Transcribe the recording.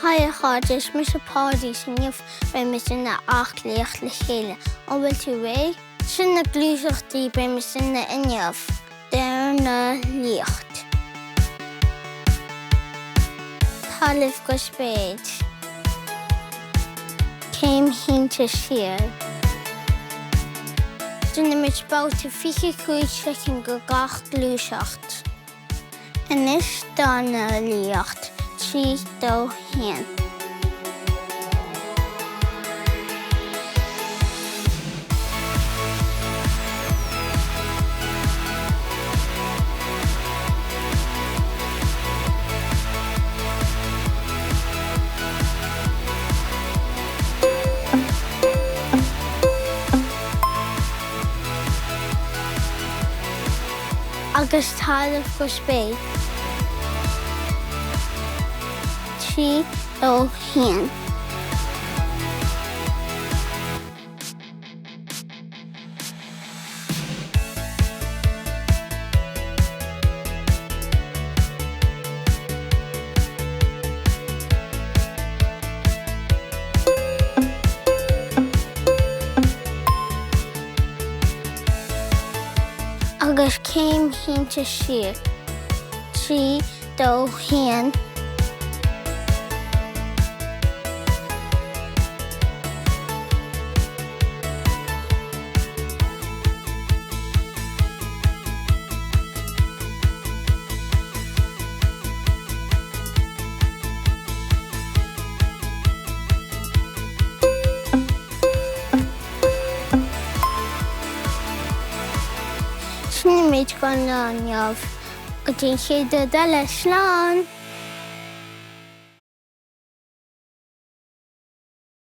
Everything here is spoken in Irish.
Haia cháis mis a pádaí san nimh be mis na ACLAÍOCHTA le chéile. An bhfuil tú ré? Sin na glúiseachtaí be mis na inneamh. Dornálaíocht. Talamh go Spéir. Céim hiite Siar. Dúna mit báta 25 cin go gach glúiseacht. Inis Dornálaíocht 3-2-1. Agus Talamh go Spéir. 3-2-1. Agus Céim hiite Siar. 3-2-1. Sin méid gan ná neamh go dtí chéad de leis slán.